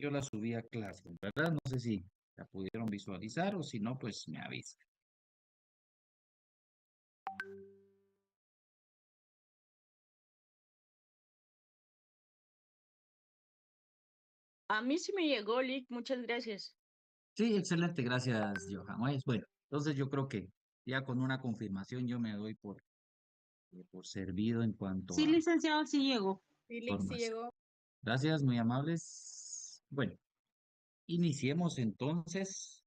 Yo la subí a clase, ¿verdad? No sé si la pudieron visualizar o si no, pues me avisa. A mí sí me llegó, Lick, muchas gracias. Sí, excelente, gracias, Johan. Bueno, entonces yo creo que ya con una confirmación yo me doy por servido en cuanto Sí, a licenciado, sí llegó. Sí, Lick, sí formación. llegó. Gracias, muy amables. Bueno, iniciemos entonces.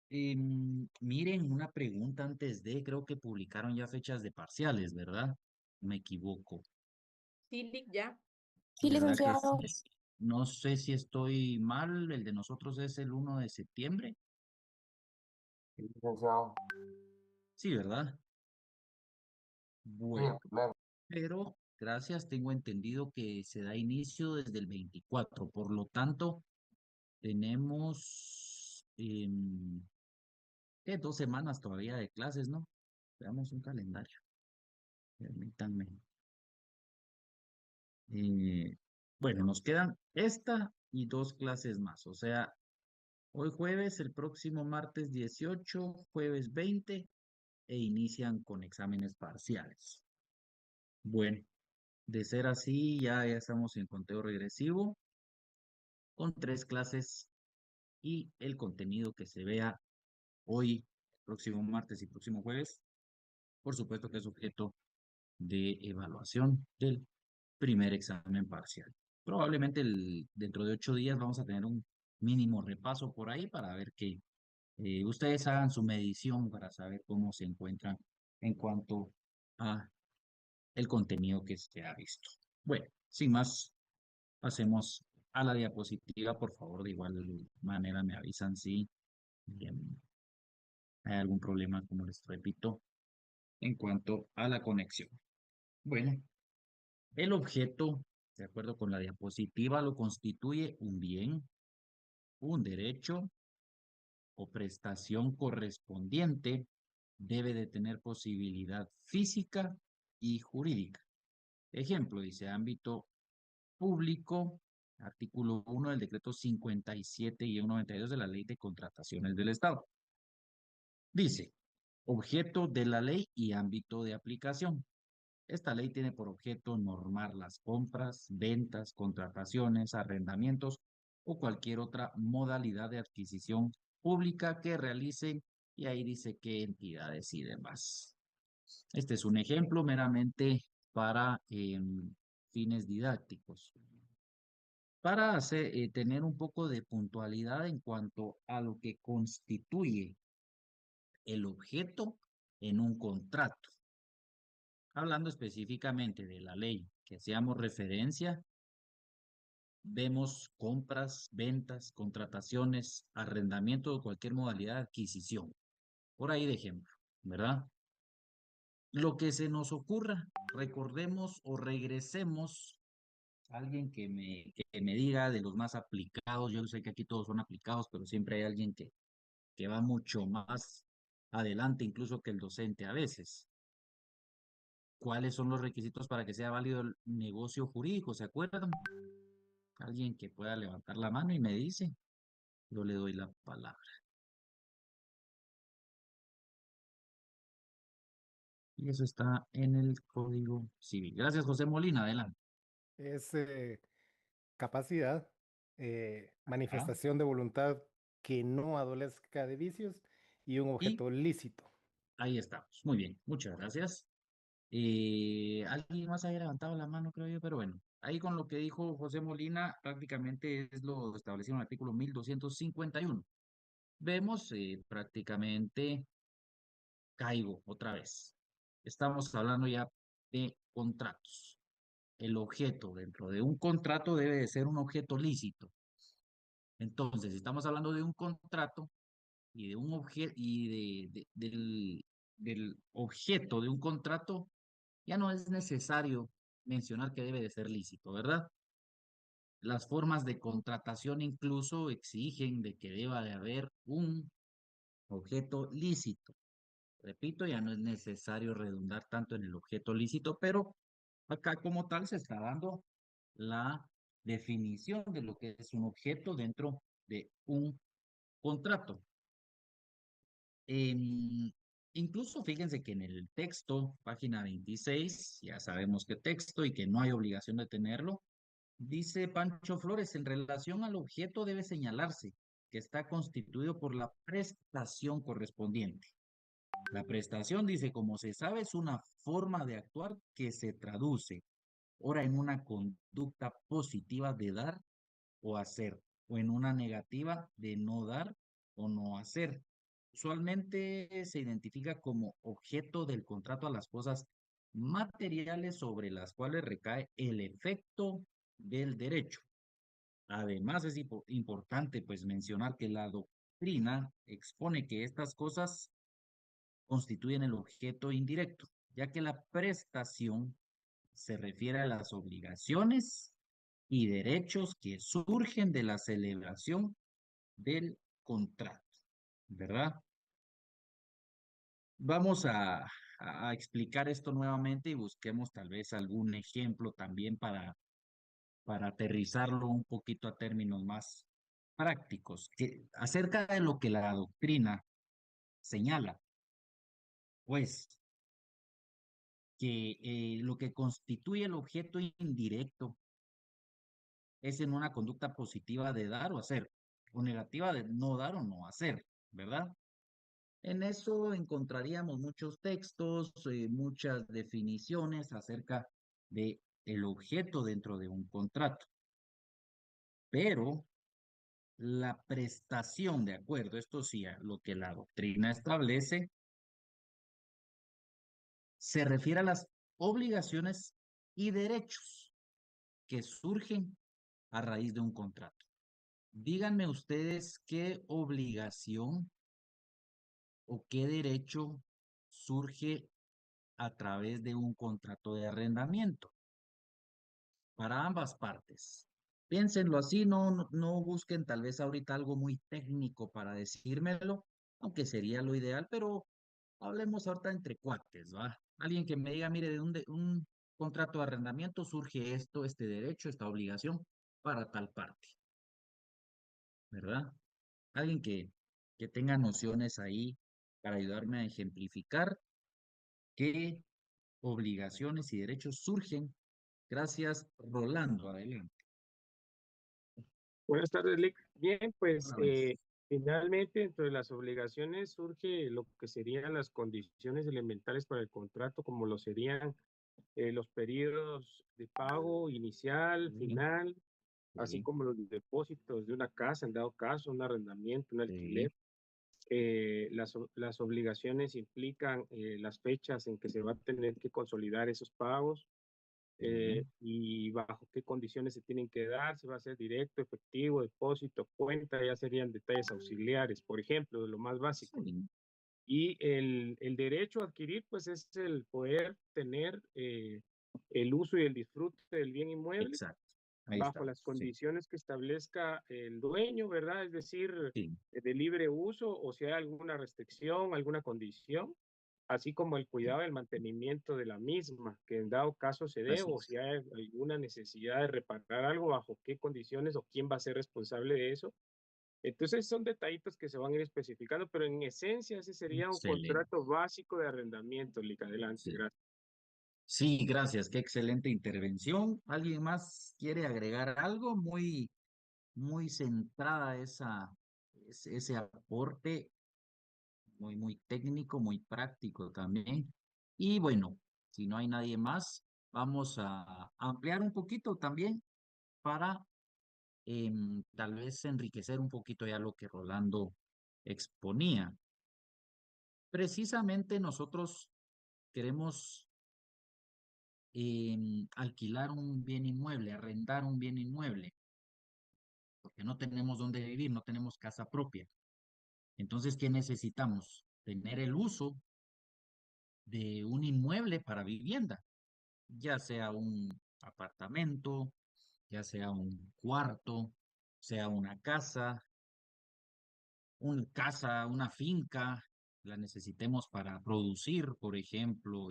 Miren, una pregunta antes de, creo que publicaron ya fechas de parciales, ¿verdad? Me equivoco, Sí, Lick, ya. Sí, ¿verdad que licenciado. sí? No sé si estoy mal, el de nosotros es el 1 de septiembre. Sí, licenciado. Sí, ¿verdad? Sí, Bueno, el primero. pero gracias, tengo entendido que se da inicio desde el 24, por lo tanto, tenemos ¿qué? 2 semanas todavía de clases, ¿no? Veamos un calendario, permítanme. Bueno, nos quedan esta y 2 clases más, o sea, hoy jueves, el próximo martes 18, jueves 20, e inician con exámenes parciales. Bueno, de ser así, ya estamos en conteo regresivo con 3 clases y el contenido que se vea hoy, próximo martes y próximo jueves, por supuesto que es objeto de evaluación del primer examen parcial. Probablemente dentro de 8 días vamos a tener un mínimo repaso por ahí para ver que ustedes hagan su medición para saber cómo se encuentran en cuanto a el contenido que se ha visto. Bueno, sin más, pasemos a la diapositiva, por favor. De igual manera me avisan si hay algún problema, como les repito, en cuanto a la conexión. Bueno, el objeto, de acuerdo con la diapositiva, lo constituye un bien, un derecho o prestación correspondiente, debe de tener posibilidad física y jurídica. Ejemplo, dice ámbito público, artículo 1 del decreto 57-92 de la Ley de Contrataciones del Estado. Dice, objeto de la ley y ámbito de aplicación. Esta ley tiene por objeto normar las compras, ventas, contrataciones, arrendamientos o cualquier otra modalidad de adquisición pública que realice, y ahí dice qué entidades y demás. Este es un ejemplo meramente para fines didácticos. Para tener un poco de puntualidad en cuanto a lo que constituye el objeto en un contrato. Hablando específicamente de la ley que hacíamos referencia, vemos compras, ventas, contrataciones, arrendamiento de cualquier modalidad de adquisición. Por ahí de ejemplo, ¿verdad? Lo que se nos ocurra, recordemos o regresemos a alguien que me diga de los más aplicados. Yo sé que aquí todos son aplicados, pero siempre hay alguien que va mucho más adelante incluso que el docente a veces. ¿Cuáles son los requisitos para que sea válido el negocio jurídico? ¿Se acuerdan? Alguien que pueda levantar la mano y me dice, yo le doy la palabra. Y eso está en el Código Civil. Gracias, José Molina. Adelante. Es capacidad, Ajá. manifestación de voluntad que no adolezca de vicios y un Y objeto lícito. ahí estamos. Muy bien, muchas gracias. Alguien más había levantado la mano, creo yo, pero bueno, ahí con lo que dijo José Molina, prácticamente es lo establecido en el artículo 1251. Vemos prácticamente, caigo otra vez. Estamos hablando ya de contratos. El objeto dentro de un contrato debe de ser un objeto lícito. Entonces, si estamos hablando de un contrato y de un objeto y del objeto de un contrato, ya no es necesario mencionar que debe de ser lícito, ¿verdad? Las formas de contratación incluso exigen de que deba de haber un objeto lícito. Repito, ya no es necesario redundar tanto en el objeto lícito, pero acá como tal se está dando la definición de lo que es un objeto dentro de un contrato. Incluso fíjense que en el texto, página 26, ya sabemos qué texto y que no hay obligación de tenerlo, dice Pancho Flores, en relación al objeto debe señalarse que está constituido por la prestación correspondiente. La prestación, dice, como se sabe, es una forma de actuar que se traduce, ora en una conducta positiva de dar o hacer, o en una negativa de no dar o no hacer. Usualmente se identifica como objeto del contrato a las cosas materiales sobre las cuales recae el efecto del derecho. Además, es importante pues mencionar que la doctrina expone que estas cosas constituyen el objeto indirecto, ya que la prestación se refiere a las obligaciones y derechos que surgen de la celebración del contrato, ¿verdad? Vamos a explicar esto nuevamente y busquemos tal vez algún ejemplo también para aterrizarlo un poquito a términos más prácticos, acerca de lo que la doctrina señala, pues que lo que constituye el objeto indirecto es en una conducta positiva de dar o hacer, o negativa de no dar o no hacer, ¿verdad? En eso encontraríamos muchos textos, muchas definiciones acerca de el objeto dentro de un contrato. Pero la prestación, de acuerdo, esto sí, a lo que la doctrina establece, se refiere a las obligaciones y derechos que surgen a raíz de un contrato. Díganme ustedes qué obligación o qué derecho surge a través de un contrato de arrendamiento para ambas partes. Piénsenlo así, no busquen tal vez ahorita algo muy técnico para decírmelo, aunque sería lo ideal, pero hablemos ahorita entre cuates, ¿va? Alguien que me diga, mire, de un contrato de arrendamiento surge esto, este derecho, esta obligación para tal parte, ¿verdad? Alguien que tenga nociones ahí para ayudarme a ejemplificar qué obligaciones y derechos surgen. Gracias, Rolando. Adelante. Buenas tardes, Lick. Bien, pues Otra vez. finalmente dentro de las obligaciones surge lo que serían las condiciones elementales para el contrato, como lo serían los periodos de pago inicial, Sí, final, así sí, como los depósitos de una casa, en dado caso, un arrendamiento, un alquiler. sí. Las obligaciones implican las fechas en que se va a tener que consolidar esos pagos, Sí, y bajo qué condiciones se tienen que dar, si va a ser directo, efectivo, depósito, cuenta, ya serían detalles auxiliares, por ejemplo, de lo más básico. sí, Y el derecho a adquirir, pues es el poder tener el uso y el disfrute del bien inmueble exacto. Ahí bajo está. las Sí, condiciones que establezca el dueño, ¿verdad? Es decir, sí, de libre uso o si hay alguna restricción, alguna condición, así como el sí. cuidado del mantenimiento de la misma, que en dado caso se dé, Así o es. si hay alguna necesidad de reparar algo, bajo qué condiciones o quién va a ser responsable de eso. Entonces son detallitos que se van a ir especificando, pero en esencia ese sería un Excelente. contrato básico de arrendamiento, Lick. Adelante, Sí. gracias. Sí, gracias. Qué excelente intervención. ¿Alguien más quiere agregar algo? Muy centrada ese aporte, muy técnico, muy práctico también. Y bueno, si no hay nadie más, vamos a ampliar un poquito también para tal vez enriquecer un poquito ya lo que Rolando exponía. Precisamente nosotros queremos alquilar un bien inmueble, arrendar un bien inmueble, porque no tenemos dónde vivir, no tenemos casa propia. Entonces, ¿qué necesitamos? Tener el uso de un inmueble para vivienda, ya sea un apartamento, ya sea un cuarto, sea una finca, la necesitemos para producir, por ejemplo,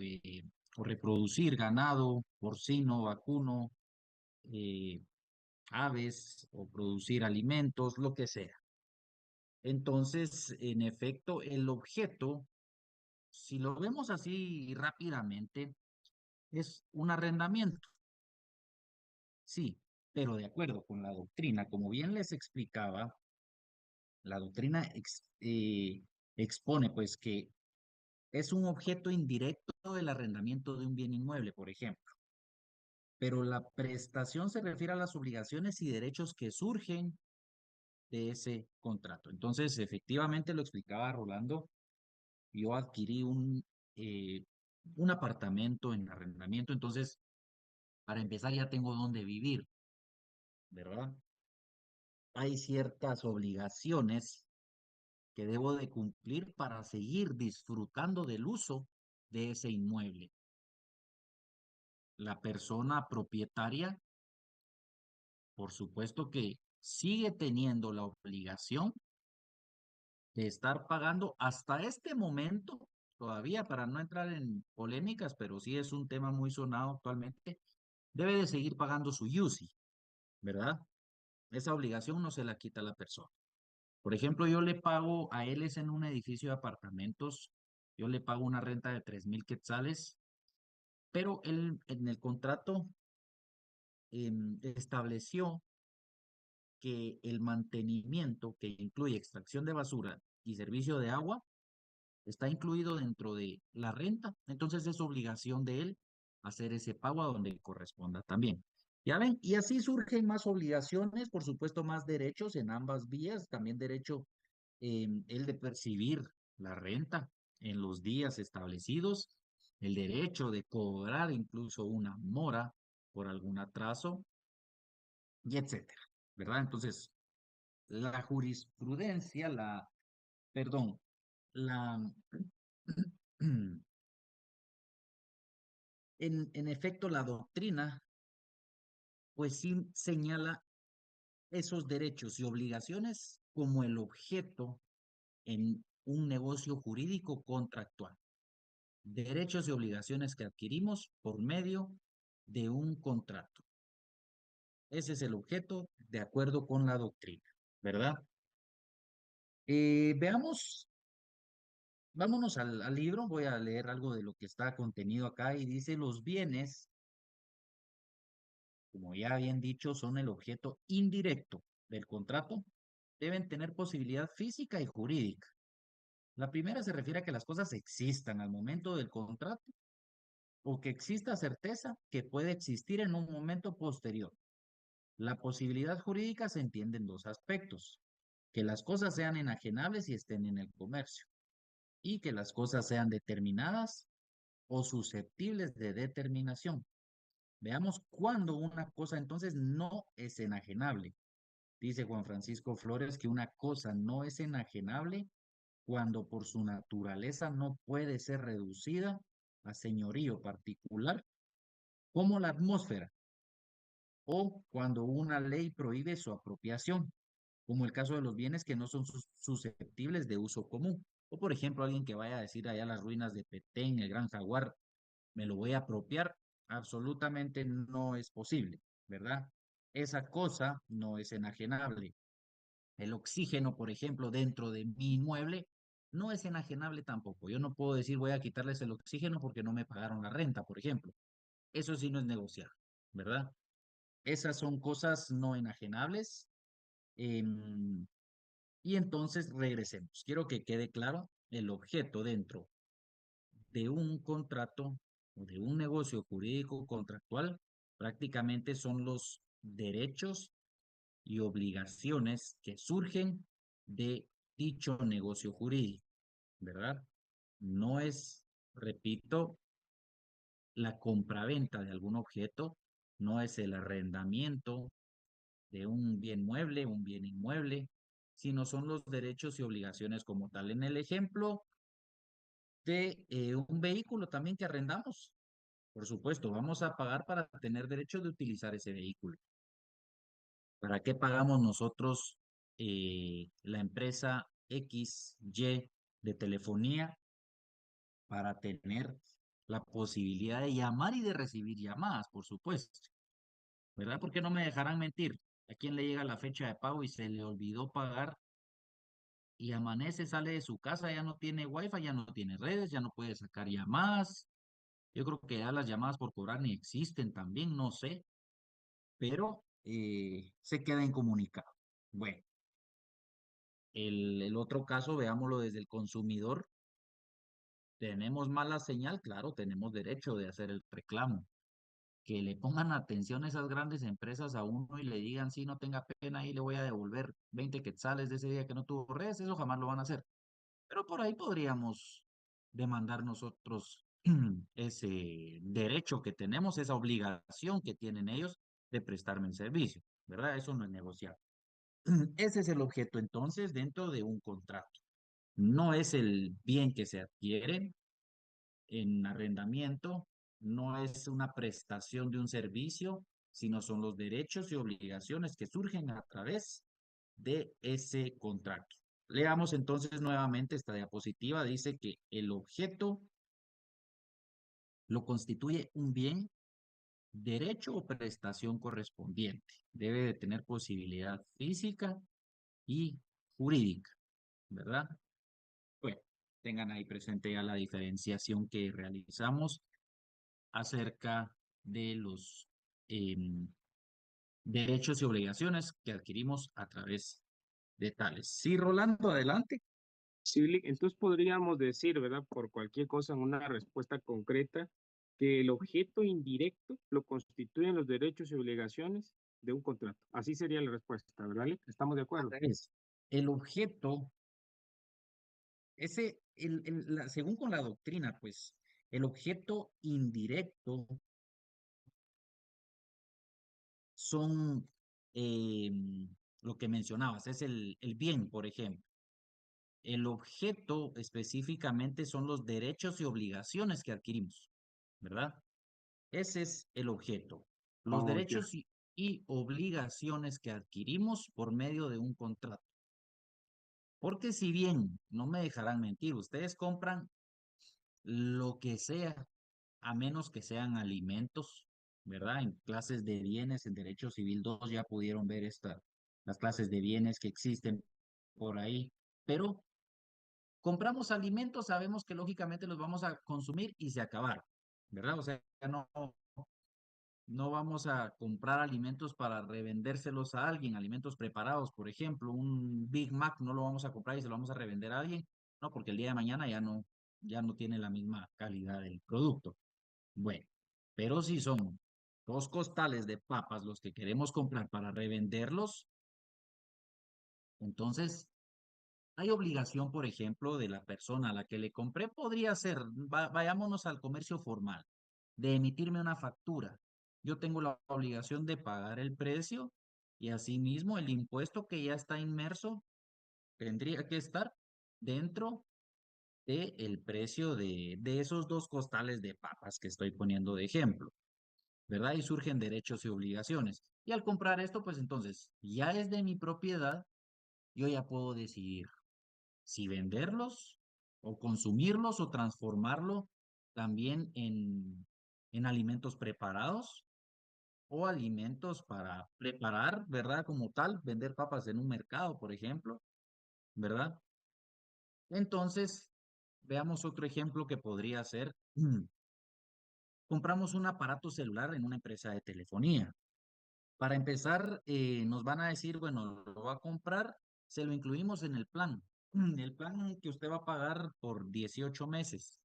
o reproducir ganado, porcino, vacuno, aves o producir alimentos, lo que sea. Entonces, en efecto, el objeto, si lo vemos así rápidamente, es un arrendamiento. Sí, pero de acuerdo con la doctrina, como bien les explicaba, la doctrina expone pues que es un objeto indirecto del arrendamiento de un bien inmueble, por ejemplo. Pero la prestación se refiere a las obligaciones y derechos que surgen de ese contrato. Entonces, efectivamente, lo explicaba Rolando, yo adquirí un apartamento en arrendamiento, entonces, para empezar, ya tengo dónde vivir, ¿verdad? Hay ciertas obligaciones que debo de cumplir para seguir disfrutando del uso de ese inmueble. La persona propietaria, por supuesto que sigue teniendo la obligación de estar pagando hasta este momento, todavía para no entrar en polémicas, pero sí es un tema muy sonado actualmente, debe de seguir pagando su UCI, ¿verdad? Esa obligación no se la quita a la persona. Por ejemplo, yo le pago a él, es en un edificio de apartamentos, yo le pago una renta de 3,000 quetzales, pero él en el contrato estableció que el mantenimiento, que incluye extracción de basura y servicio de agua, está incluido dentro de la renta. Entonces es obligación de él hacer ese pago a donde corresponda también. Ya ven, y así surgen más obligaciones, por supuesto, más derechos en ambas vías, también derecho el de percibir la renta en los días establecidos, el derecho de cobrar incluso una mora por algún atraso, y etcétera, ¿verdad? Entonces, la jurisprudencia, perdón, la, en efecto, la doctrina, pues sí señala esos derechos y obligaciones como el objeto en un negocio jurídico contractual. Derechos y obligaciones que adquirimos por medio de un contrato. Ese es el objeto de acuerdo con la doctrina, ¿verdad? Veamos, vámonos al libro, voy a leer algo de lo que está contenido acá y dice los bienes, como ya habían dicho, son el objeto indirecto del contrato, deben tener posibilidad física y jurídica. La primera se refiere a que las cosas existan al momento del contrato o que exista certeza que puede existir en un momento posterior. La posibilidad jurídica se entiende en dos aspectos: que las cosas sean enajenables y estén en el comercio, y que las cosas sean determinadas o susceptibles de determinación. Veamos cuándo una cosa entonces no es enajenable. Dice Juan Francisco Flores que una cosa no es enajenable cuando por su naturaleza no puede ser reducida a señorío particular, como la atmósfera, o cuando una ley prohíbe su apropiación, como el caso de los bienes que no son susceptibles de uso común. O por ejemplo, alguien que vaya a decir allá las ruinas de Petén, el Gran Jaguar, me lo voy a apropiar, absolutamente no es posible, ¿verdad? Esa cosa no es enajenable. El oxígeno, por ejemplo, dentro de mi inmueble, no es enajenable tampoco. Yo no puedo decir voy a quitarles el oxígeno porque no me pagaron la renta, por ejemplo. Eso sí no es negociable, ¿verdad? Esas son cosas no enajenables. Y entonces regresemos. Quiero que quede claro el objeto dentro de un contrato o de un negocio jurídico contractual. Prácticamente son los derechos y obligaciones que surgen de dicho negocio jurídico, ¿verdad? No es, repito, la compraventa de algún objeto, no es el arrendamiento de un bien mueble, un bien inmueble, sino son los derechos y obligaciones como tal. En el ejemplo de un vehículo también que arrendamos, por supuesto, vamos a pagar para tener derecho de utilizar ese vehículo. ¿Para qué pagamos nosotros la empresa XY de telefonía? Para tener la posibilidad de llamar y de recibir llamadas, por supuesto, ¿verdad? Porque no me dejarán mentir. ¿A quién le llega la fecha de pago y se le olvidó pagar? Y amanece, sale de su casa, ya no tiene wifi, ya no tiene redes, ya no puede sacar llamadas. Yo creo que ya las llamadas por cobrar ni existen también, no sé, pero se queda incomunicado. Bueno, el otro caso, veámoslo desde el consumidor. Tenemos mala señal, claro, tenemos derecho de hacer el reclamo. Que le pongan atención esas grandes empresas a uno y le digan, sí, no tenga pena, y le voy a devolver 20 quetzales de ese día que no tuvo redes, eso jamás lo van a hacer. Pero por ahí podríamos demandar nosotros ese derecho que tenemos, esa obligación que tienen ellos de prestarme el servicio, ¿verdad? Eso no es negociable. Ese es el objeto entonces dentro de un contrato. No es el bien que se adquiere en arrendamiento, no es una prestación de un servicio, sino son los derechos y obligaciones que surgen a través de ese contrato. Leamos entonces nuevamente esta diapositiva. Dice que el objeto lo constituye un bien, derecho o prestación correspondiente. Debe de tener posibilidad física y jurídica, ¿verdad? Bueno, tengan ahí presente ya la diferenciación que realizamos acerca de los derechos y obligaciones que adquirimos a través de tales. Sí, Rolando, adelante. Sí, entonces podríamos decir, ¿verdad? Por cualquier cosa, en una respuesta concreta, que el objeto indirecto lo constituyen los derechos y obligaciones de un contrato. Así sería la respuesta, ¿verdad, Lick? ¿Estamos de acuerdo? Es el objeto, según con la doctrina, pues, el objeto indirecto son lo que mencionabas, es el bien, por ejemplo. El objeto específicamente son los derechos y obligaciones que adquirimos, ¿verdad? Ese es el objeto. Los Oh, ya. derechos y obligaciones que adquirimos por medio de un contrato. Porque si bien, no me dejarán mentir, ustedes compran lo que sea, a menos que sean alimentos, ¿verdad? En clases de bienes, en Derecho Civil 2 ya pudieron ver las clases de bienes que existen por ahí, pero compramos alimentos, sabemos que lógicamente los vamos a consumir y se acabaron, ¿verdad? O sea, no vamos a comprar alimentos para revendérselos a alguien, alimentos preparados, por ejemplo, un Big Mac no lo vamos a comprar y se lo vamos a revender a alguien, no, porque el día de mañana ya no tiene la misma calidad del producto. Bueno, pero si son 2 costales de papas los que queremos comprar para revenderlos, entonces hay obligación, por ejemplo, de la persona a la que le compré, podría ser, vayámonos al comercio formal, de emitirme una factura. Yo tengo la obligación de pagar el precio y asimismo el impuesto que ya está inmerso tendría que estar dentro del precio de esos 2 costales de papas que estoy poniendo de ejemplo, ¿verdad? Y surgen derechos y obligaciones. Y al comprar esto, pues entonces ya es de mi propiedad, yo ya puedo decidir si venderlos o consumirlos o transformarlo también en alimentos preparados o alimentos para preparar, ¿verdad? Como tal, vender papas en un mercado, por ejemplo, ¿verdad? Entonces, veamos otro ejemplo que podría ser, compramos un aparato celular en una empresa de telefonía. Para empezar, nos van a decir, bueno, lo va a comprar, se lo incluimos en el plan. El plan que usted va a pagar por 18 meses.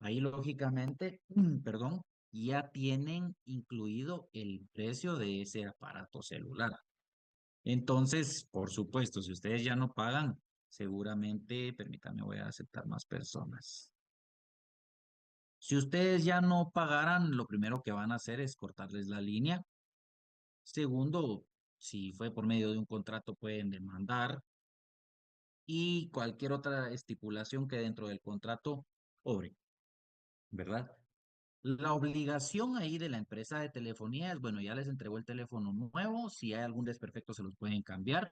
Ahí, lógicamente, perdón, ya tienen incluido el precio de ese aparato celular. Entonces, por supuesto, si ustedes ya no pagan, seguramente, permítanme, voy a aceptar más personas. Si ustedes ya no pagaran, lo primero que van a hacer es cortarles la línea. Segundo, si fue por medio de un contrato, pueden demandar y cualquier otra estipulación que dentro del contrato obre, ¿verdad? La obligación ahí de la empresa de telefonía es, bueno, ya les entregó el teléfono nuevo, si hay algún desperfecto se los pueden cambiar,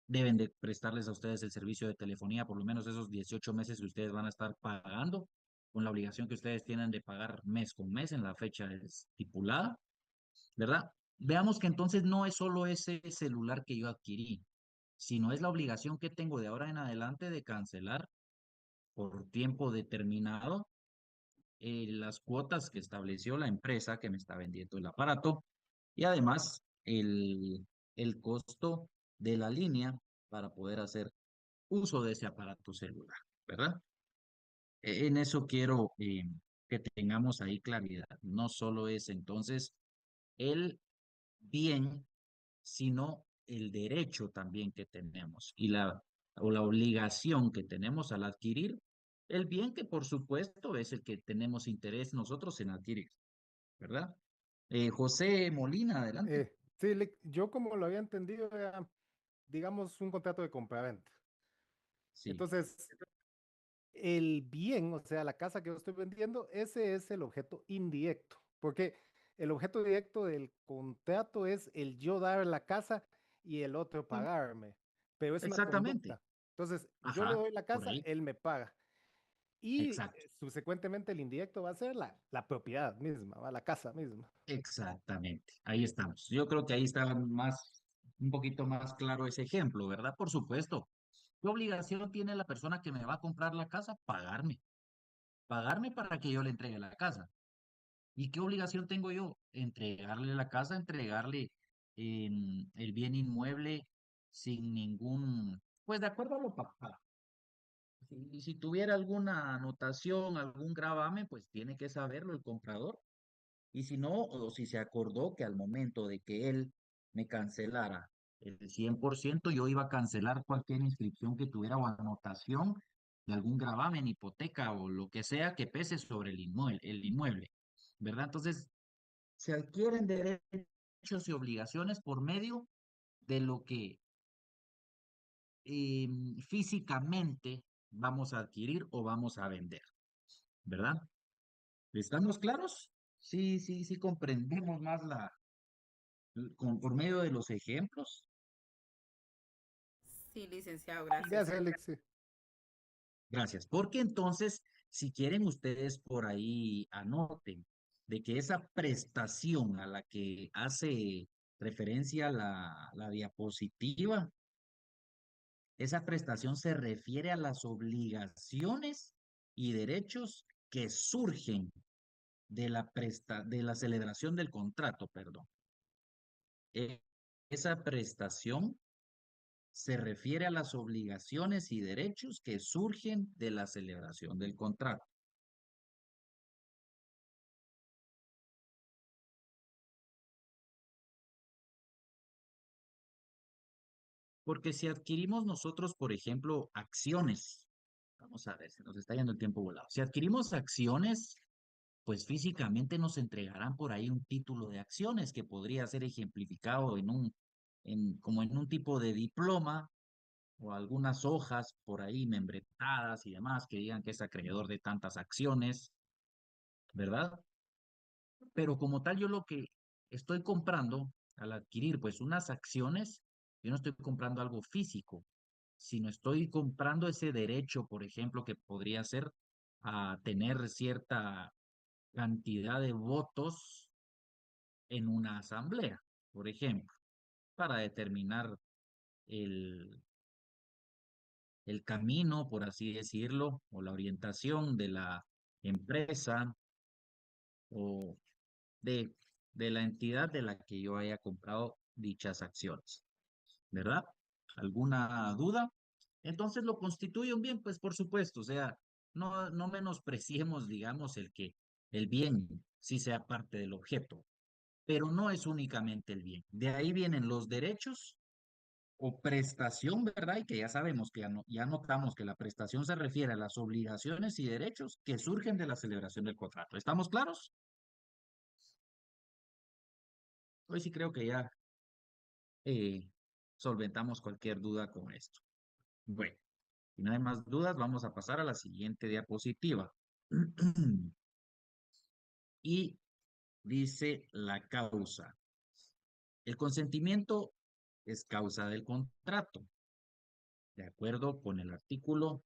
deben de prestarles a ustedes el servicio de telefonía por lo menos esos 18 meses que ustedes van a estar pagando, con la obligación que ustedes tienen de pagar mes con mes en la fecha estipulada, ¿verdad? Veamos que entonces no es solo ese celular que yo adquirí, sino es la obligación que tengo de ahora en adelante de cancelar por tiempo determinado las cuotas que estableció la empresa que me está vendiendo el aparato y además el costo de la línea para poder hacer uso de ese aparato celular, ¿verdad? En eso quiero que tengamos ahí claridad. No solo es entonces el bien, sino el derecho también que tenemos y o la obligación que tenemos al adquirir el bien que por supuesto es el que tenemos interés nosotros en adquirir, ¿verdad? José Molina, adelante. Sí, yo como lo había entendido era, digamos, un contrato de compraventa. Sí, Entonces, el bien, o sea, la casa que yo estoy vendiendo, ese es el objeto indirecto, porque el objeto directo del contrato es el yo dar la casa y el otro pagarme, pero es una exactamente. conducta. Entonces, yo le Ajá, doy la por casa, ahí. él me paga. Y Exacto, subsecuentemente el indirecto va a ser la propiedad misma, ¿va? La casa misma. exactamente. Ahí estamos. Yo creo que ahí está un poquito más claro ese ejemplo, ¿verdad? Por supuesto. ¿Qué obligación tiene la persona que me va a comprar la casa? Pagarme. Pagarme para que yo le entregue la casa. ¿Y qué obligación tengo yo? Entregarle la casa, entregarle el bien inmueble sin ningún, pues de acuerdo a lo pactado. Si tuviera alguna anotación, algún gravamen, pues tiene que saberlo el comprador. Y si no, o si se acordó que al momento de que él me cancelara el 100%, yo iba a cancelar cualquier inscripción que tuviera o anotación de algún gravamen, hipoteca o lo que sea que pese sobre el inmueble, ¿verdad? Entonces, se adquieren derechos y obligaciones por medio de lo que físicamente vamos a adquirir o vamos a vender, ¿verdad? ¿Estamos claros? Sí, sí, sí comprendemos más por medio de los ejemplos. Sí, licenciado, Ya gracias. sé, Alex, sí. Gracias. Porque entonces, si quieren ustedes por ahí anoten de que esa prestación a la que hace referencia la diapositiva, esa prestación se refiere a las obligaciones y derechos que surgen de la celebración del contrato, perdón. E- Esa prestación se refiere a las obligaciones y derechos que surgen de la celebración del contrato. Porque si adquirimos nosotros, por ejemplo, acciones, vamos a ver, se nos está yendo el tiempo volado. Si adquirimos acciones, pues físicamente nos entregarán por ahí un título de acciones que podría ser ejemplificado como en un tipo de diploma o algunas hojas por ahí membretadas y demás que digan que es acreedor de tantas acciones, ¿verdad? Pero como tal, yo lo que estoy comprando al adquirir pues unas acciones, yo no estoy comprando algo físico, sino estoy comprando ese derecho, por ejemplo, que podría ser a tener cierta cantidad de votos en una asamblea, por ejemplo, para determinar el, el camino, por así decirlo, o la orientación de la empresa o de, de la entidad de la que yo haya comprado dichas acciones, ¿verdad? ¿Alguna duda? Entonces lo constituye un bien, pues por supuesto, o sea, no menospreciemos, digamos, el bien sí sea parte del objeto, pero no es únicamente el bien. De ahí vienen los derechos o prestación, ¿verdad? Y que ya sabemos que ya notamos que la prestación se refiere a las obligaciones y derechos que surgen de la celebración del contrato. ¿Estamos claros? Hoy sí creo que ya eh, solventamos cualquier duda con esto. Bueno, si no hay más dudas, vamos a pasar a la siguiente diapositiva. Y dice la causa. El consentimiento es causa del contrato, de acuerdo con el artículo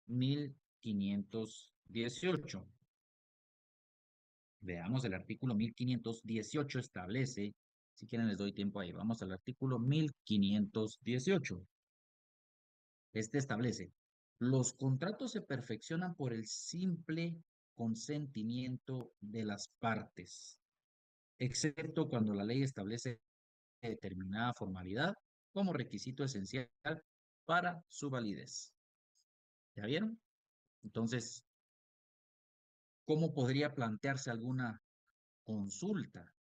1518. Veamos, el artículo 1518 establece Si quieren les doy tiempo ahí. Vamos al artículo 1518. Este establece, los contratos se perfeccionan por el simple consentimiento de las partes, excepto cuando la ley establece determinada formalidad como requisito esencial para su validez. ¿Ya vieron? Entonces, ¿cómo podría plantearse alguna consulta?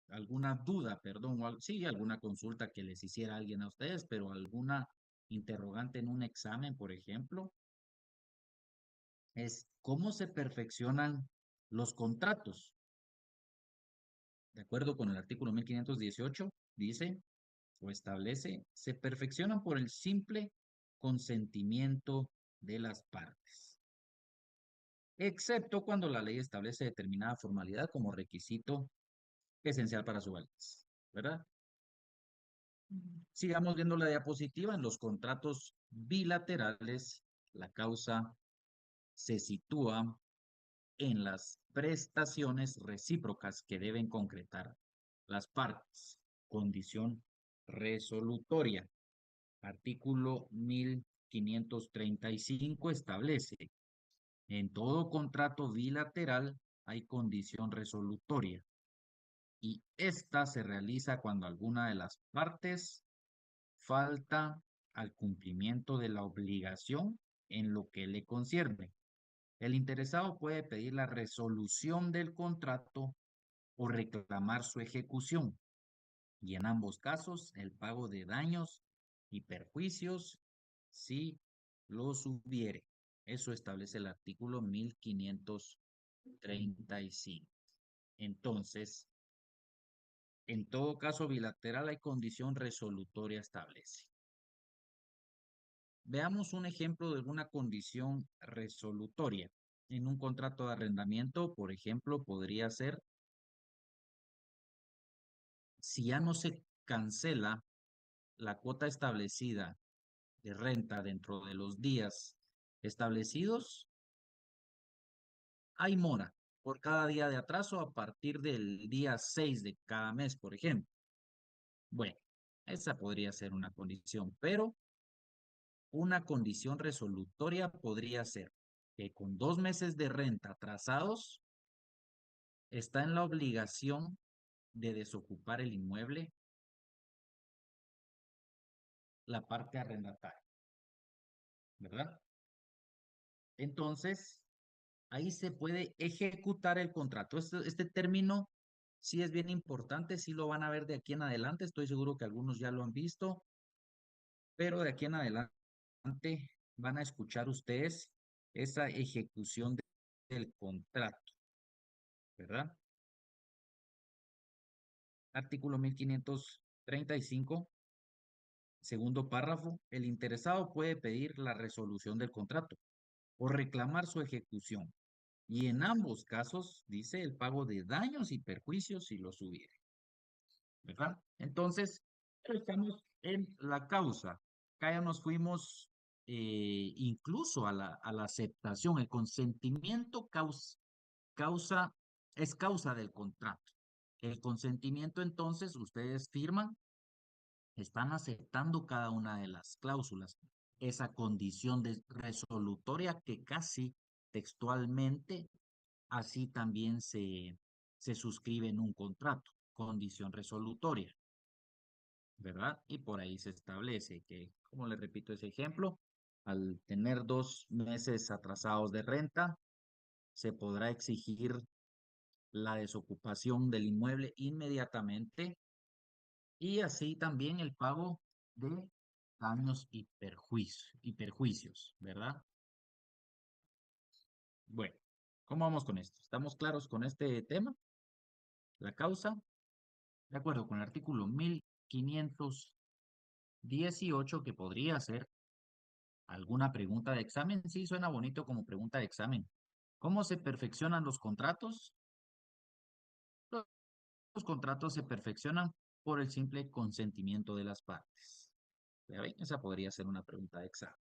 Alguna duda, perdón, sí, alguna consulta que les hiciera alguien a ustedes, pero alguna interrogante en un examen, por ejemplo, es cómo se perfeccionan los contratos. De acuerdo con el artículo 1518, dice o establece, se perfeccionan por el simple consentimiento de las partes, excepto cuando la ley establece determinada formalidad como requisito esencial para su validez, ¿verdad? Sigamos viendo la diapositiva. En los contratos bilaterales, la causa se sitúa en las prestaciones recíprocas que deben concretar las partes. Condición resolutoria. Artículo 1535 establece, en todo contrato bilateral hay condición resolutoria y esta se realiza cuando alguna de las partes falta al cumplimiento de la obligación en lo que le concierne. El interesado puede pedir la resolución del contrato o reclamar su ejecución, y en ambos casos el pago de daños y perjuicios si los hubiere. Eso establece el artículo 1535. Entonces, en todo caso bilateral hay condición resolutoria establece. Veamos un ejemplo de alguna condición resolutoria. En un contrato de arrendamiento, por ejemplo, podría ser, si ya no se cancela la cuota establecida de renta dentro de los días establecidos, hay mora por cada día de atraso a partir del día 6 de cada mes, por ejemplo. Bueno, esa podría ser una condición, pero una condición resolutoria podría ser que con 2 meses de renta atrasados está en la obligación de desocupar el inmueble la parte arrendataria, ¿verdad? Entonces, ahí se puede ejecutar el contrato. Este término sí es bien importante, sí lo van a ver de aquí en adelante, estoy seguro que algunos ya lo han visto, pero de aquí en adelante van a escuchar ustedes esa ejecución del contrato, ¿verdad? Artículo 1535, segundo párrafo, el interesado puede pedir la resolución del contrato o reclamar su ejecución. Y en ambos casos, dice, el pago de daños y perjuicios si los hubiere. ¿Verdad? Entonces, estamos en la causa. Acá ya nos fuimos incluso a la aceptación. El consentimiento es causa del contrato. El consentimiento, entonces, ustedes firman, están aceptando cada una de las cláusulas. Esa condición resolutoria que casi textualmente así también se suscribe en un contrato, condición resolutoria, ¿verdad? Y por ahí se establece que, como les repito ese ejemplo, al tener 2 meses atrasados de renta, se podrá exigir la desocupación del inmueble inmediatamente y así también el pago de daños y perjuicios, ¿verdad? Bueno, ¿cómo vamos con esto? ¿Estamos claros con este tema? La causa, de acuerdo con el artículo 1518, que podría ser alguna pregunta de examen. Sí, suena bonito como pregunta de examen. ¿Cómo se perfeccionan los contratos? Los contratos se perfeccionan por el simple consentimiento de las partes. ¿Ya ven? Esa podría ser una pregunta de examen.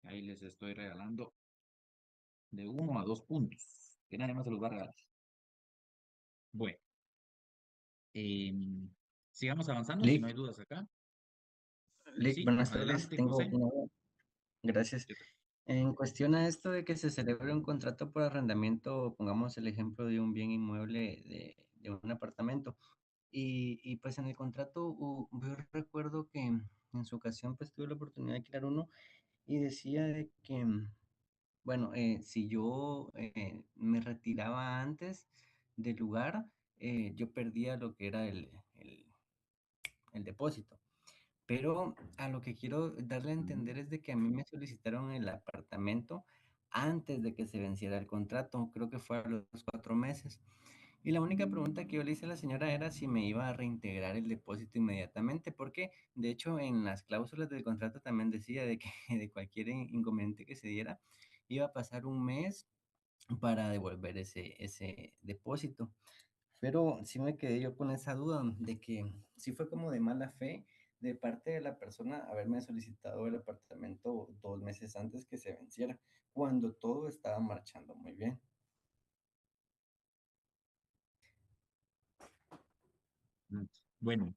Ahí les estoy regalando de 1 a 2 puntos, que nadie más se los va a regalar. Bueno, Sigamos avanzando si no hay Lick, dudas acá. Lick, Sí, buenas tardes. adelante, Tengo José. una duda. Gracias. En cuestión a esto de que se celebre un contrato por arrendamiento, pongamos el ejemplo de un bien inmueble de un apartamento. Y pues en el contrato yo recuerdo que en su ocasión pues tuve la oportunidad de crear uno y decía de que, bueno, si yo me retiraba antes del lugar, yo perdía lo que era el depósito. Pero a lo que quiero darle a entender es de que a mí me solicitaron el apartamento antes de que se venciera el contrato, creo que fue a los 4 meses. Y la única pregunta que yo le hice a la señora era si me iba a reintegrar el depósito inmediatamente, porque de hecho en las cláusulas del contrato también decía de que de cualquier inconveniente que se diera, iba a pasar un mes para devolver ese depósito. Pero sí me quedé yo con esa duda de que sí fue como de mala fe de parte de la persona haberme solicitado el apartamento 2 meses antes que se venciera, cuando todo estaba marchando muy bien. Mm, Bueno,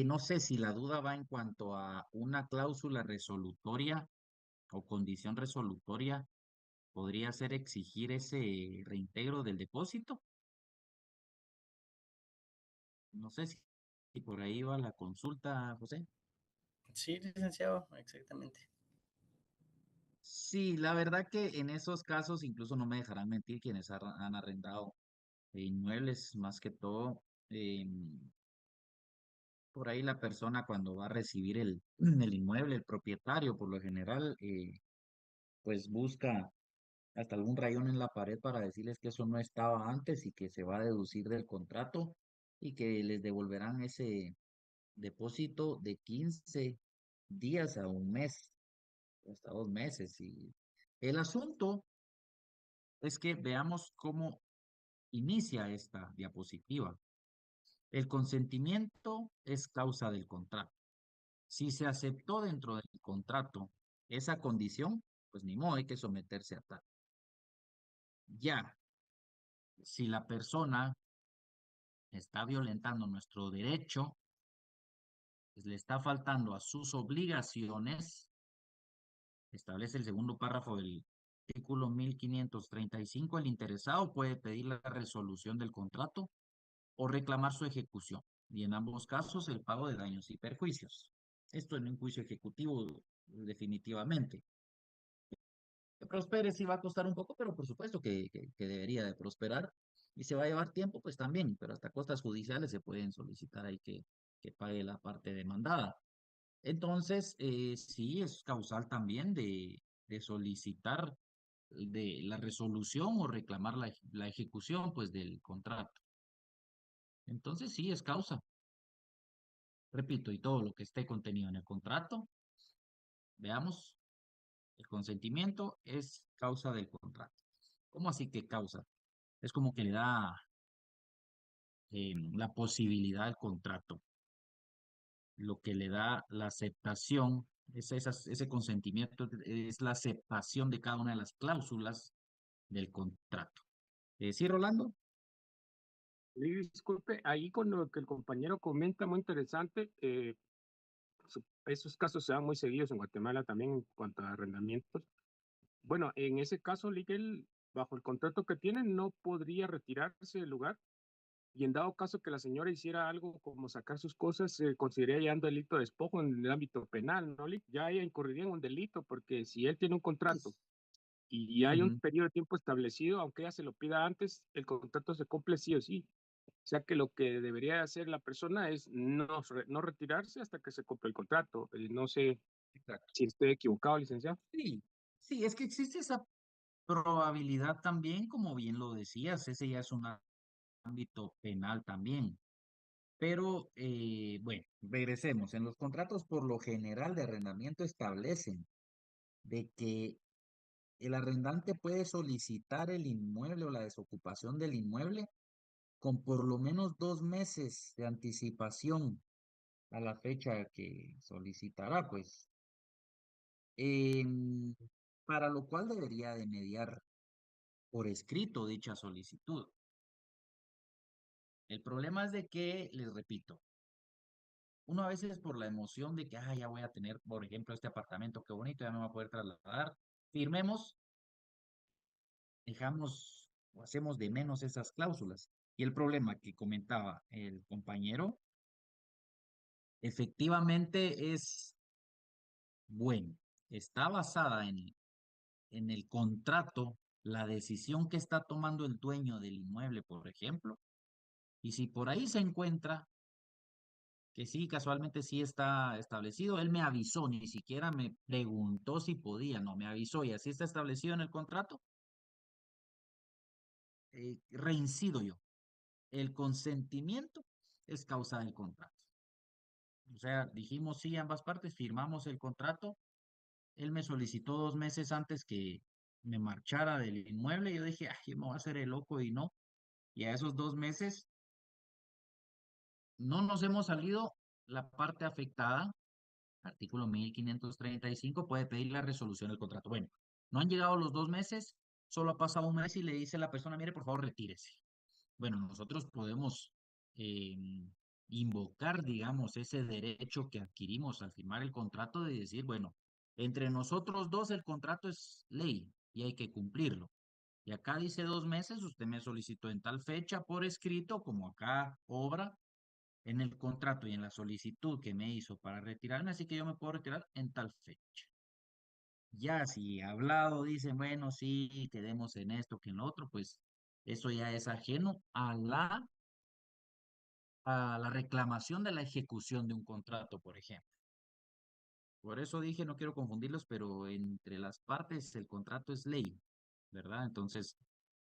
no sé si la duda va en cuanto a una cláusula resolutoria o condición resolutoria, podría ser exigir ese reintegro del depósito. No sé si por ahí va la consulta, José. Sí, licenciado, exactamente. Sí, la verdad que en esos casos incluso no me dejarán mentir quienes han arrendado inmuebles, más que todo, por ahí la persona cuando va a recibir el inmueble, el propietario, por lo general, pues busca hasta algún rayón en la pared para decirles que eso no estaba antes y que se va a deducir del contrato y que les devolverán ese depósito de 15 días a un mes, hasta 2 meses. Y el asunto es que veamos cómo inicia esta diapositiva. El consentimiento es causa del contrato. Si se aceptó dentro del contrato esa condición, pues ni modo, hay que someterse a tal. Ya, si la persona está violentando nuestro derecho, pues le está faltando a sus obligaciones, establece el segundo párrafo del artículo 1535, el interesado puede pedir la resolución del contrato o reclamar su ejecución, y en ambos casos el pago de daños y perjuicios. Esto en un juicio ejecutivo definitivamente. Que prospere sí va a costar un poco, pero por supuesto que debería de prosperar y se va a llevar tiempo, pues también, pero hasta costas judiciales se pueden solicitar ahí que pague la parte demandada. Entonces, sí es causal también de solicitar de la resolución o reclamar la ejecución, pues, del contrato. Entonces, sí es causa. Repito, y todo lo que esté contenido en el contrato, veamos, el consentimiento es causa del contrato. ¿Cómo así que causa? Es como que le da la posibilidad al contrato, lo que le da la aceptación, ese consentimiento es la aceptación de cada una de las cláusulas del contrato. ¿Sí, Rolando? Y disculpe, ahí con lo que el compañero comenta, muy interesante, esos casos se dan muy seguidos en Guatemala también en cuanto a arrendamientos. Bueno, en ese caso, Miguel, bajo el contrato que tiene, no podría retirarse del lugar y en dado caso que la señora hiciera algo como sacar sus cosas, se consideraría ya un delito de despojo en el ámbito penal, ¿no? Ya ella incurriría en un delito porque si él tiene un contrato y hay un Ujú. periodo de tiempo establecido, aunque ella se lo pida antes, el contrato se cumple sí o sí. O sea que lo que debería hacer la persona es no retirarse hasta que se cumpla el contrato. No sé Exacto. si estoy equivocado, licenciado. Sí, sí, es que existe esa probabilidad también, como bien lo decías, ese ya es un ámbito penal también. Pero, bueno, regresemos. En los contratos por lo general de arrendamiento establecen de que el arrendante puede solicitar el inmueble o la desocupación del inmueble con por lo menos 2 meses de anticipación a la fecha que solicitará, pues, em, para lo cual debería de mediar por escrito dicha solicitud. El problema es de que, les repito, uno a veces por la emoción de que, ya voy a tener, por ejemplo, este apartamento, qué bonito, ya me voy a poder trasladar, firmemos, dejamos o hacemos de menos esas cláusulas. Y el problema que comentaba el compañero, efectivamente es bueno, está basada en el contrato, la decisión que está tomando el dueño del inmueble, por ejemplo, y si por ahí se encuentra que sí, casualmente sí está establecido, él me avisó, ni siquiera me preguntó si podía, no, me avisó y así está establecido en el contrato, reincido yo, el consentimiento es causa del contrato. O sea, dijimos sí ambas partes, firmamos el contrato, él me solicitó 2 meses antes que me marchara del inmueble, yo dije, yo me voy a hacer el loco y no, y a esos 2 meses no nos hemos salido, la parte afectada, artículo 1535, puede pedir la resolución del contrato. Bueno, no han llegado los 2 meses, solo ha pasado un mes y le dice a la persona, mire, por favor, retírese. Bueno, nosotros podemos eh, invocar, digamos, ese derecho que adquirimos al firmar el contrato de decir, bueno, entre nosotros dos el contrato es ley y hay que cumplirlo. Y acá dice 2 meses, usted me solicitó en tal fecha por escrito, como acá obra en el contrato y en la solicitud que me hizo para retirarme, así que yo me puedo retirar en tal fecha. Ya si hablado, dicen, bueno, sí, quedemos en esto, que en lo otro, pues eso ya es ajeno a la reclamación de la ejecución de un contrato, por ejemplo. Por eso dije, no quiero confundirlos, pero entre las partes el contrato es ley, ¿verdad? Entonces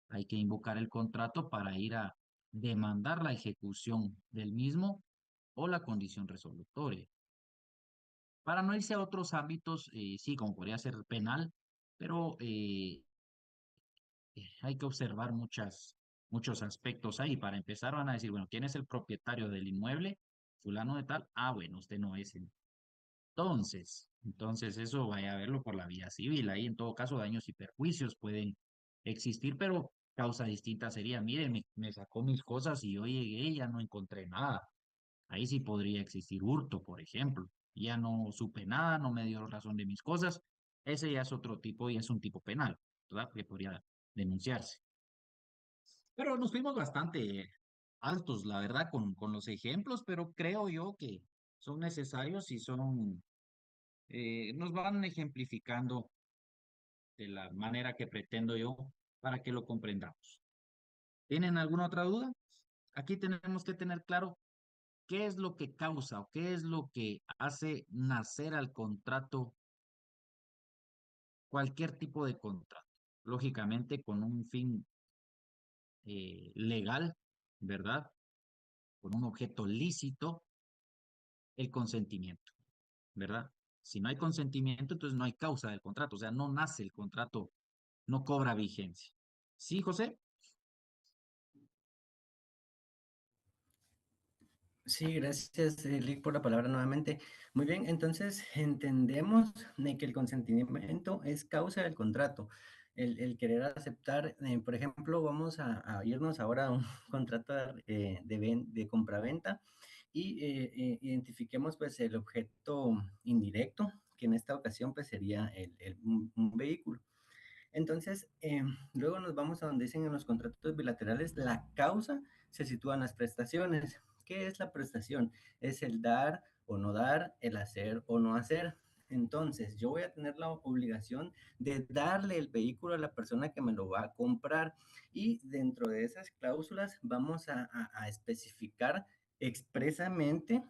hay que invocar el contrato para ir a demandar la ejecución del mismo o la condición resolutoria. Para no irse a otros ámbitos, sí, como podría ser penal, pero hay que observar muchos aspectos ahí. Para empezar, van a decir, bueno, ¿quién es el propietario del inmueble? Fulano de tal. Bueno, usted no es. Entonces eso vaya a verlo por la vía civil. Ahí, en todo caso, daños y perjuicios pueden existir, pero causa distinta sería, mire, me sacó mis cosas y yo llegué y ya no encontré nada. Ahí sí podría existir hurto, por ejemplo. Ya no supe nada, no me dio razón de mis cosas. Ese ya es otro tipo y es un tipo penal, ¿verdad? Que podría denunciarse. Pero nos fuimos bastante altos, la verdad, con los ejemplos, pero creo yo que son necesarios y nos van ejemplificando de la manera que pretendo yo para que lo comprendamos. ¿Tienen alguna otra duda? Aquí tenemos que tener claro qué es lo que causa o qué es lo que hace nacer al contrato, cualquier tipo de contrato, lógicamente con un fin legal, ¿verdad? Con un objeto lícito, el consentimiento, ¿verdad? Si no hay consentimiento, entonces no hay causa del contrato, o sea, no nace el contrato, no cobra vigencia. ¿Sí, José? Sí, gracias, Lick, por la palabra nuevamente. Muy bien, entonces entendemos de que el consentimiento es causa del contrato. El querer aceptar, por ejemplo, vamos a irnos ahora a un contrato de compraventa y identifiquemos pues el objeto indirecto, que en esta ocasión pues sería un vehículo. Entonces, luego nos vamos a donde dicen en los contratos bilaterales, la causa se sitúa en las prestaciones. ¿Qué es la prestación? Es el dar o no dar, el hacer o no hacer. Entonces, yo voy a tener la obligación de darle el vehículo a la persona que me lo va a comprar y dentro de esas cláusulas vamos a especificar expresamente,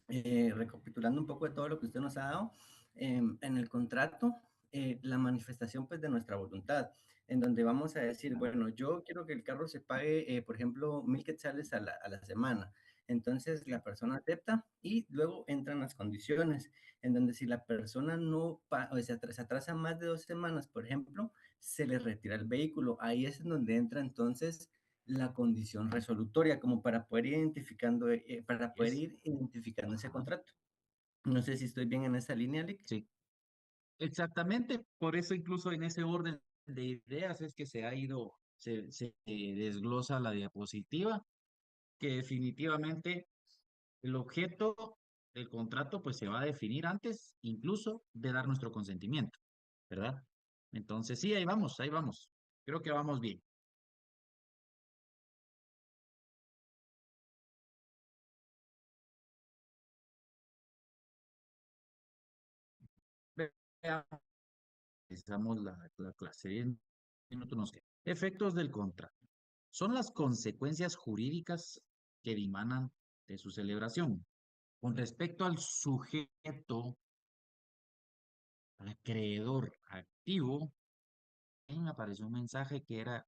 recapitulando un poco de todo lo que usted nos ha dado, en el contrato, la manifestación pues de nuestra voluntad, en donde vamos a decir, bueno, yo quiero que el carro se pague, por ejemplo, 1.000 quetzales a la semana. Entonces la persona acepta y luego entran las condiciones, en donde si la persona no o sea, se atrasa más de 2 semanas, por ejemplo, se le retira el vehículo. Ahí es en donde entra entonces la condición resolutoria, como para poder Es. ir identificando ese Ajá. contrato. No sé si estoy bien en esa línea, Lick. Sí, exactamente. Por eso incluso en ese orden de ideas es que se ha ido, se desglosa la diapositiva que definitivamente el objeto del contrato pues se va a definir antes incluso de dar nuestro consentimiento, ¿verdad? Entonces sí, ahí vamos, ahí vamos. Creo que vamos bien. Veamos, empezamos la clase. 10 minutos nos quedan. Efectos del contrato. Son las consecuencias jurídicas que dimanan de su celebración. Con respecto al sujeto, acreedor activo, me apareció un mensaje que era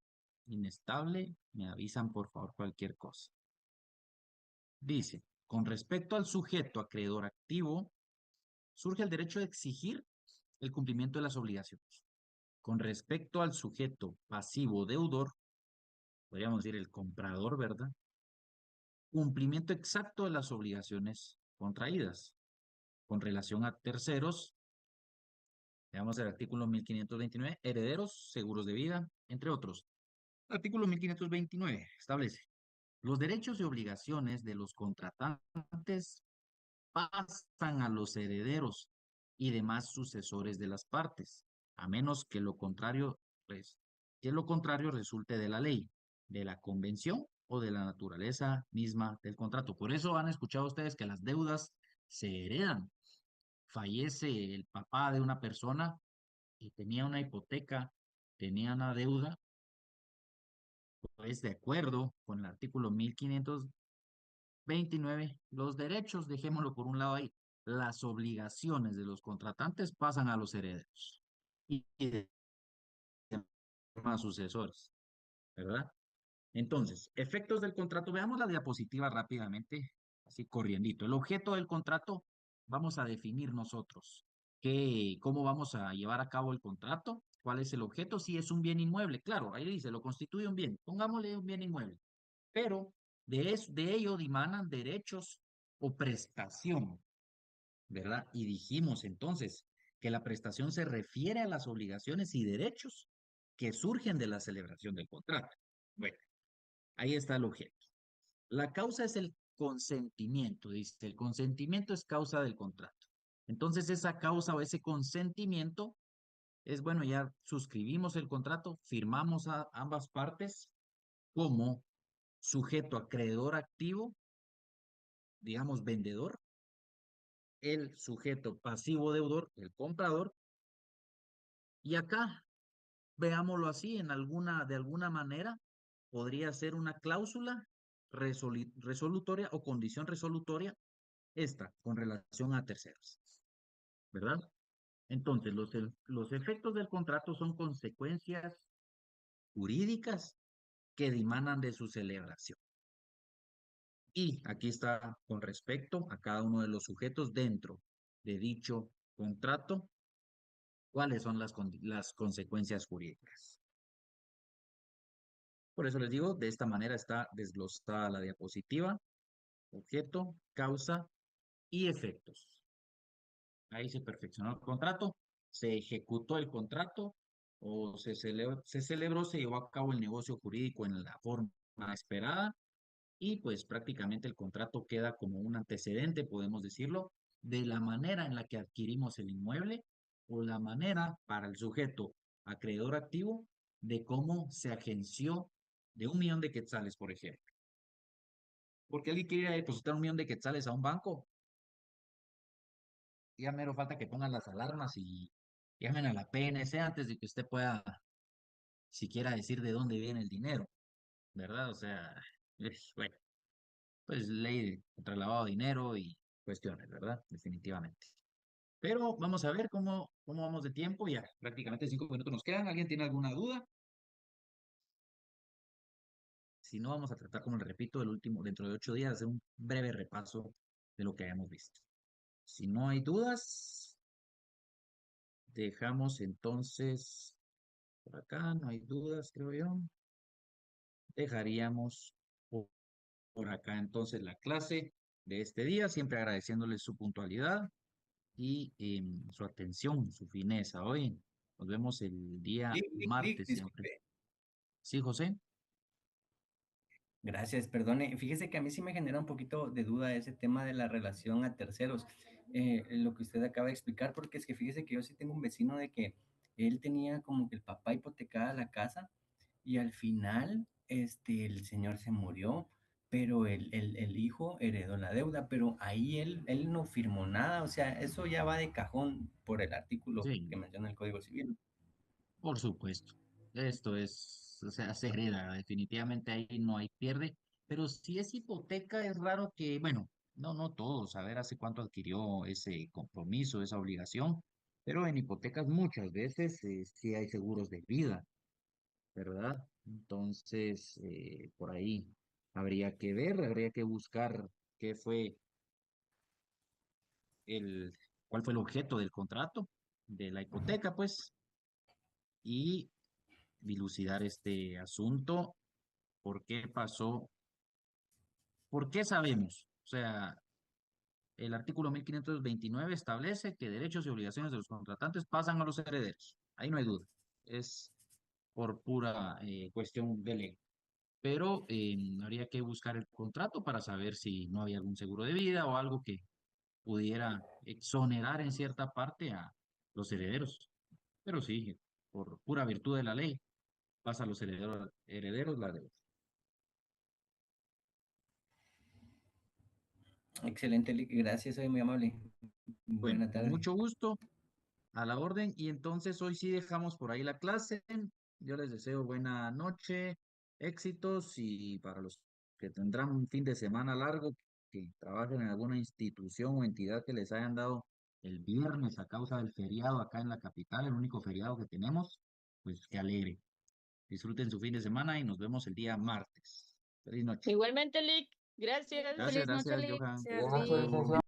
inestable. Me avisan por favor cualquier cosa. Dice, con respecto al sujeto acreedor activo, surge el derecho de exigir el cumplimiento de las obligaciones. Con respecto al sujeto pasivo deudor, podríamos decir el comprador, ¿verdad? Cumplimiento exacto de las obligaciones contraídas. Con relación a terceros, veamos el artículo 1529, herederos, seguros de vida, entre otros. Artículo 1529 establece: los derechos y obligaciones de los contratantes pasan a los herederos y demás sucesores de las partes, a menos que lo contrario, resulte de la ley, de la convención o de la naturaleza misma del contrato. Por eso han escuchado ustedes que las deudas se heredan. Fallece el papá de una persona y tenía una hipoteca, tenía una deuda, pues de acuerdo con el artículo 1529, los derechos, dejémoslo por un lado ahí, las obligaciones de los contratantes pasan a los herederos y demás sucesores, ¿verdad? Entonces, efectos del contrato. Veamos la diapositiva rápidamente, así corriendito. El objeto del contrato, vamos a definir nosotros cómo vamos a llevar a cabo el contrato, cuál es el objeto, si es un bien inmueble. Claro, ahí dice, lo constituye un bien, pongámosle un bien inmueble, pero de ello dimanan derechos o prestación, ¿verdad? Y dijimos entonces que la prestación se refiere a las obligaciones y derechos que surgen de la celebración del contrato. Bueno, ahí está el objeto. La causa es el consentimiento, dice. El consentimiento es causa del contrato. Entonces, esa causa o ese consentimiento es, bueno, ya suscribimos el contrato, firmamos a ambas partes como sujeto acreedor activo, digamos vendedor, el sujeto pasivo deudor, el comprador, y acá, veámoslo así, de alguna manera, podría ser una cláusula resolutoria o condición resolutoria esta con relación a terceros, ¿verdad? Entonces, los efectos del contrato son consecuencias jurídicas que dimanan de su celebración. Y aquí está con respecto a cada uno de los sujetos dentro de dicho contrato, cuáles son las consecuencias jurídicas. Por eso les digo, de esta manera está desglosada la diapositiva: objeto, causa y efectos. Ahí se perfeccionó el contrato, se ejecutó el contrato o se celebró, se llevó a cabo el negocio jurídico en la forma esperada y pues prácticamente el contrato queda como un antecedente, podemos decirlo, de la manera en la que adquirimos el inmueble o la manera para el sujeto acreedor activo de cómo se agenció de 1 millón de quetzales, por ejemplo. Porque alguien quiere depositar 1 millón de quetzales a un banco, ya mero falta que pongan las alarmas y llamen a la PNC antes de que usted pueda siquiera decir de dónde viene el dinero, ¿verdad? O sea, bueno, pues ley contra el lavado de dinero y cuestiones, ¿verdad? Definitivamente. Pero vamos a ver cómo vamos de tiempo. Ya prácticamente 5 minutos nos quedan. ¿Alguien tiene alguna duda? Si no, vamos a tratar, como le repito, dentro de 8 días, hacer un breve repaso de lo que hayamos visto. Si no hay dudas, dejamos entonces por acá, no hay dudas, creo yo. Dejaríamos por acá entonces la clase de este día, siempre agradeciéndoles su puntualidad y su atención, su fineza. Hoy nos vemos el día martes siempre. Disculpe. ¿Sí, José? Gracias, perdone. Fíjese que a mí sí me genera un poquito de duda ese tema de la relación a terceros, lo que usted acaba de explicar, porque es que fíjese que yo sí tengo un vecino de que él tenía como que el papá hipotecada la casa y al final el señor se murió, pero el hijo heredó la deuda, pero ahí él no firmó nada, o sea, eso ya va de cajón por el artículo Sí, que menciona el Código Civil. por supuesto. Esto es, o sea, se hereda, definitivamente ahí no hay pierde, pero si es hipoteca es raro que, bueno, no todos, a ver hace cuánto adquirió ese compromiso, esa obligación, pero en hipotecas muchas veces sí hay seguros de vida, ¿verdad? Entonces, por ahí habría que ver, habría que buscar qué fue el, cuál fue el objeto del contrato, de la hipoteca, pues, y dilucidar este asunto, por qué pasó, por qué sabemos. O sea, el artículo 1529 establece que derechos y obligaciones de los contratantes pasan a los herederos. Ahí no hay duda. Es por pura cuestión de ley. Pero habría que buscar el contrato para saber si no había algún seguro de vida o algo que pudiera exonerar en cierta parte a los herederos. Pero sí, por pura virtud de la ley, pasa a los herederos la deuda. Excelente, gracias, soy muy amable. Bueno, Buena con tarde. mucho gusto, a la orden. Y entonces hoy sí dejamos por ahí la clase. Yo les deseo buena noche, éxitos y para los que tendrán un fin de semana largo, que trabajen en alguna institución o entidad que les hayan dado el viernes a causa del feriado acá en la capital, el único feriado que tenemos, pues que alegre. Disfruten su fin de semana y nos vemos el día martes. Feliz noche. Igualmente, Lick. Gracias. Gracias, Feliz noche, gracias, Lick. Johan. Buenas Gracias, noches, Hasta luego. licenciado.